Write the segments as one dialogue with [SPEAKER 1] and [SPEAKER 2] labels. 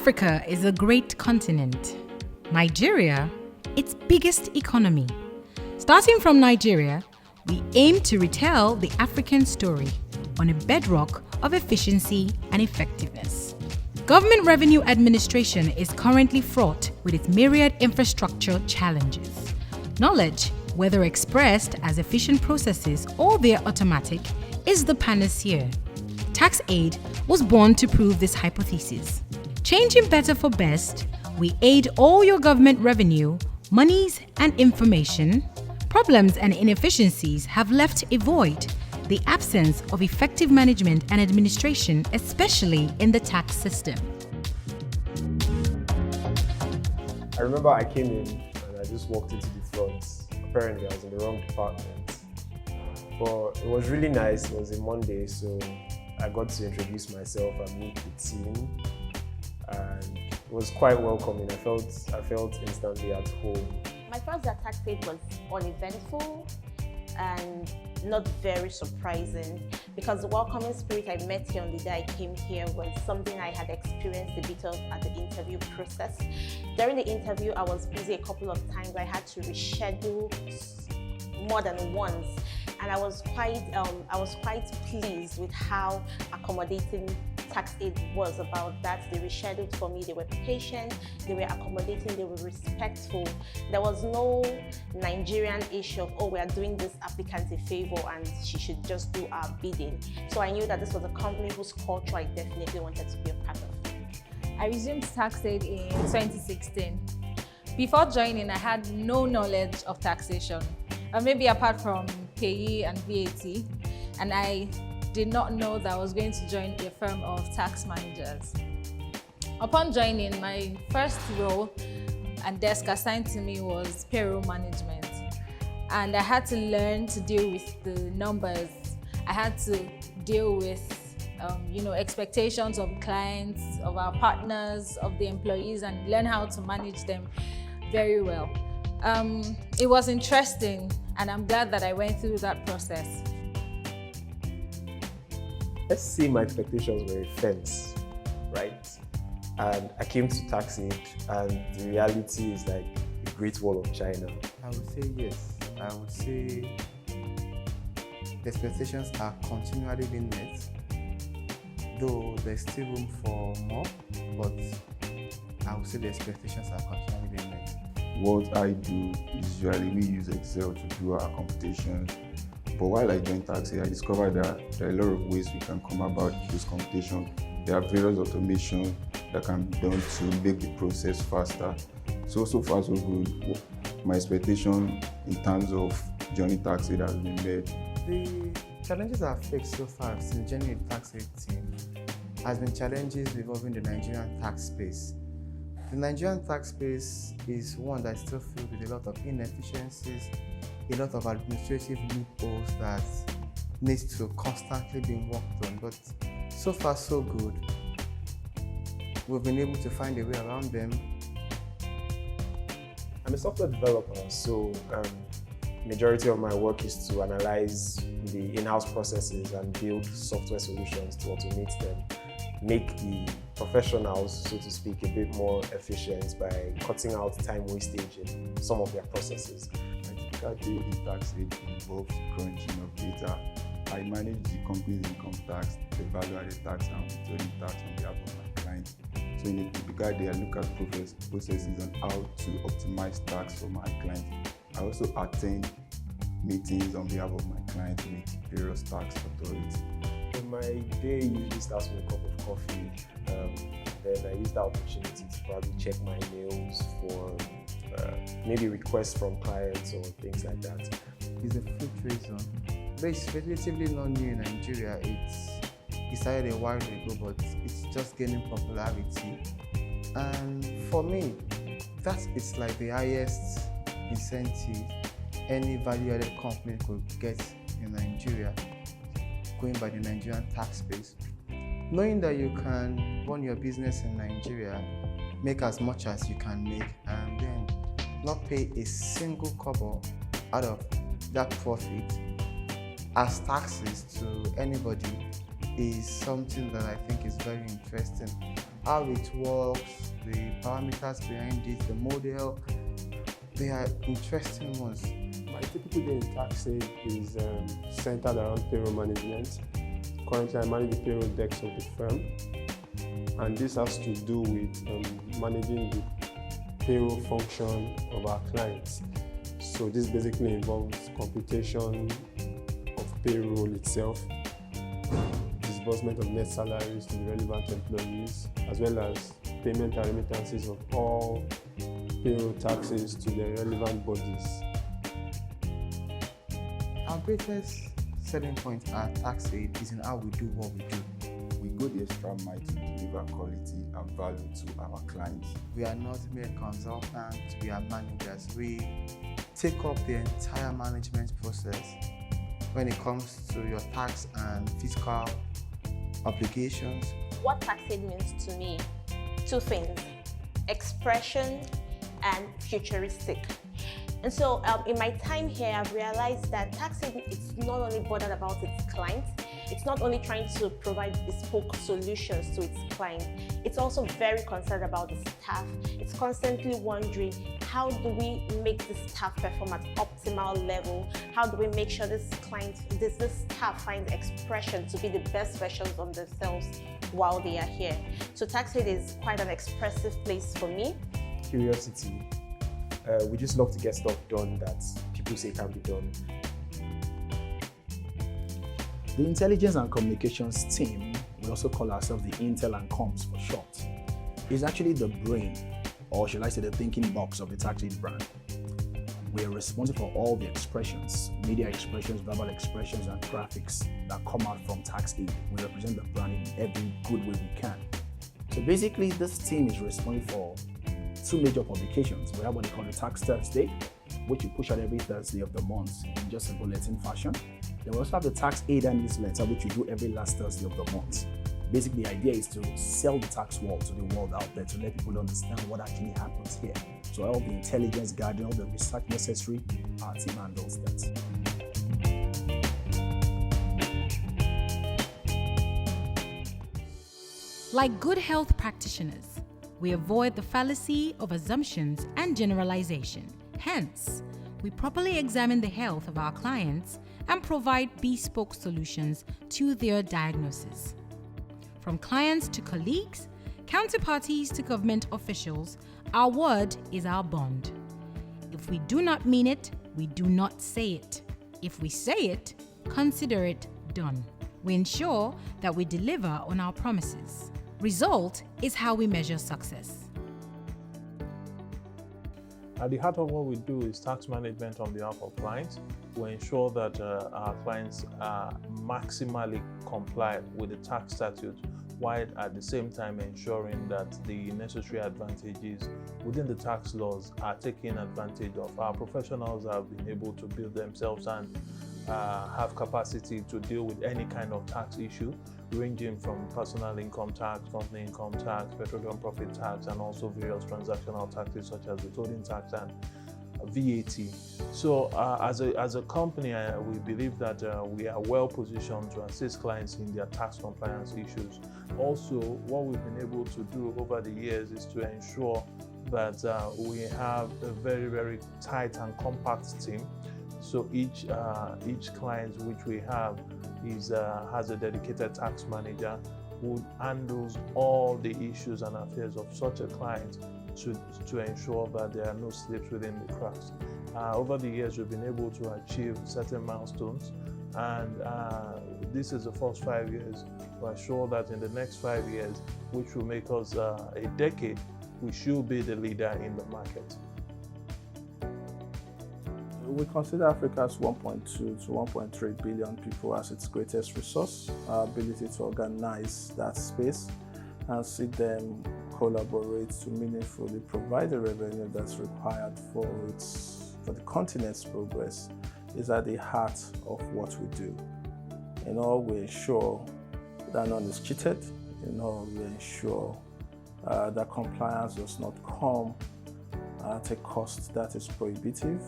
[SPEAKER 1] Africa is a great continent. Nigeria, its biggest economy. Starting from Nigeria, we aim to retell the African story on a bedrock of efficiency and effectiveness. Government Revenue Administration is currently fraught with its myriad infrastructure challenges. Knowledge, whether expressed as efficient processes or via automatic, is the panacea. Taxaide was born to prove this hypothesis. Changing better for best, we aid all your government revenue, monies and information. Problems and inefficiencies have left a void, the absence of effective management and administration, especially in the tax system.
[SPEAKER 2] I remember I came in and I just walked into the front. Apparently I was in the wrong department. But it was really nice. It was a Monday, so I got to introduce myself and meet the team. And it was quite welcoming. I felt instantly at home.
[SPEAKER 3] My first day at Taxaide was uneventful and not very surprising, because the welcoming spirit I met here on the day I came here was something I had experienced a bit of at the interview process. During the interview, I was busy a couple of times. I had to reschedule more than once, and I was quite pleased with how accommodating Taxaide was about that. They rescheduled for me, they were patient, they were accommodating, they were respectful. There was no Nigerian issue of, oh, we are doing this applicant a favor and she should just do our bidding. So I knew that this was a company whose culture I definitely wanted to be a part of.
[SPEAKER 4] I resumed Taxaide in 2016. Before joining, I had no knowledge of taxation, maybe apart from payee and VAT, and I did not know that I was going to join a firm of tax managers. Upon joining, my first role and desk assigned to me was payroll management. And I had to learn to deal with the numbers. I had to deal with expectations of clients, of our partners, of the employees, and learn how to manage them very well. It was interesting, and I'm glad that I went through that process.
[SPEAKER 2] Let's say my expectations were a fence, right? And I came to Taxaide, and the reality is like the Great Wall of China.
[SPEAKER 5] I would say yes. I would say the expectations are continually being met, though there's still room for more, but I would say the expectations are continually being met.
[SPEAKER 6] What I do is usually we use Excel to do our computations. But while I joined Taxaide, I discovered that there are a lot of ways we can come about those computations. There are various automations that can be done to make the process faster. So far so good. My expectation in terms of joining Taxaide has been met.
[SPEAKER 5] The challenges I've faced so far since joining the Taxaide team has been challenges involving the Nigerian tax space. The Nigerian tax space is one that is still filled with a lot of inefficiencies, a lot of administrative loopholes that needs to constantly be worked on, but so far so good. We've been able to find a way around them.
[SPEAKER 2] I'm a software developer, so majority of my work is to analyze the in-house processes and build software solutions to automate them, make the professionals, so to speak, a bit more efficient by cutting out time wastage in some of their processes.
[SPEAKER 6] My typical day in Taxaide involves crunching of data. I manage the company's income tax, the value-added tax, and withholding tax on behalf of my clients. So in a typical day, I look at processes and how to optimize tax for my clients. I also attend meetings on behalf of my clients with various tax authorities.
[SPEAKER 2] So my day usually starts with a cup of coffee. Then I use that opportunity to probably check my mails for maybe requests from clients or things like that.
[SPEAKER 5] It's a food trade zone. But it's relatively not new in Nigeria. It started a while ago, but it's just gaining popularity. And for me, it's like the highest incentive any value-added company could get in Nigeria, going by the Nigerian tax space. Knowing that you can run your business in Nigeria, make as much as you can make, and then not pay a single kobo out of that profit as taxes to anybody is something that I think is very interesting. how it works, the parameters behind it, the model. They are interesting ones.
[SPEAKER 2] My typical day in Taxaide is centered around payroll management. Currently, I manage the payroll desk of the firm, and this has to do with managing the payroll function of our clients. So this basically involves computation of payroll itself, disbursement of net salaries to the relevant employees, as well as payment and remittances of all payroll taxes to the relevant bodies.
[SPEAKER 5] Our greatest selling point at Taxaide is in how we do what we do.
[SPEAKER 6] We go the extra mile to deliver quality and value to our clients.
[SPEAKER 5] We are not mere consultants, we are managers. We take up the entire management process when it comes to your tax and fiscal obligations.
[SPEAKER 3] What Taxaide means to me, two things: expression and futuristic. And so in my time here, I've realized that Taxaide is not only bothered about its clients, it's not only trying to provide bespoke solutions to its clients, it's also very concerned about the staff. It's constantly wondering, how do we make the staff perform at optimal level? How do we make sure this staff finds expression to be the best versions of themselves while they are here? So Taxaide is quite an expressive place for me.
[SPEAKER 2] Curiosity. We just love to get stuff done that people say can be done.
[SPEAKER 7] The Intelligence and Communications team, we also call ourselves the Intel and Comms for short, is actually the brain, or should I say the thinking box of the Taxaide brand. We are responsible for all the expressions, media expressions, verbal expressions, and graphics that come out from Taxaide. We represent the brand in every good way we can. So basically, this team is responsible for two major publications. We have what they call the Tax Thursday, which we push out every Thursday of the month in just a bulletin fashion. Then we also have the Taxaide newsletter, which we do every last Thursday of the month. Basically, the idea is to sell the tax world to the world out there, to let people understand what actually happens here. So all the intelligence gathering, all the research necessary, our team handles that.
[SPEAKER 1] Like good health practitioners, we avoid the fallacy of assumptions and generalization. Hence, we properly examine the health of our clients and provide bespoke solutions to their diagnosis. From clients to colleagues, counterparties to government officials, our word is our bond. If we do not mean it, we do not say it. If we say it, consider it done. We ensure that we deliver on our promises. Result is how we measure success.
[SPEAKER 8] At the heart of what we do is tax management on behalf of clients. We ensure that our clients maximally comply with the tax statute, while at the same time ensuring that the necessary advantages within the tax laws are taken advantage of. Our professionals have been able to build themselves and have capacity to deal with any kind of tax issue, ranging from personal income tax, company income tax, petroleum profit tax, and also various transactional taxes such as withholding tax and VAT. So as a company, we believe that we are well positioned to assist clients in their tax compliance issues. Also, what we've been able to do over the years is to ensure that we have a very, very tight and compact team. So each client which we have has a dedicated tax manager who handles all the issues and affairs of such a client to ensure that there are no slips within the cracks. Over the years, we've been able to achieve certain milestones, and this is the first 5 years. We're sure that in the next 5 years, which will make us a decade, we should be the leader in the market.
[SPEAKER 9] We consider Africa's 1.2 to 1.3 billion people as its greatest resource. Our ability to organize that space and see them collaborate to meaningfully provide the revenue that's required for the continent's progress is at the heart of what we do. In all, we ensure that none is cheated. In all, we ensure that compliance does not come at a cost that is prohibitive.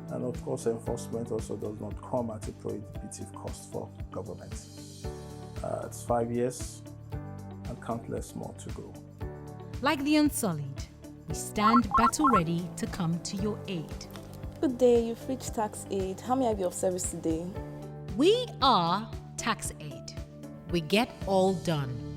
[SPEAKER 9] And of course, enforcement also does not come at a prohibitive cost for government. It's 5 years, and countless more to go.
[SPEAKER 1] Like the Unsullied, we stand battle ready to come to your aid.
[SPEAKER 10] Good day, you've reached Taxaide. How may I be of service today?
[SPEAKER 1] We are Taxaide. We get all done.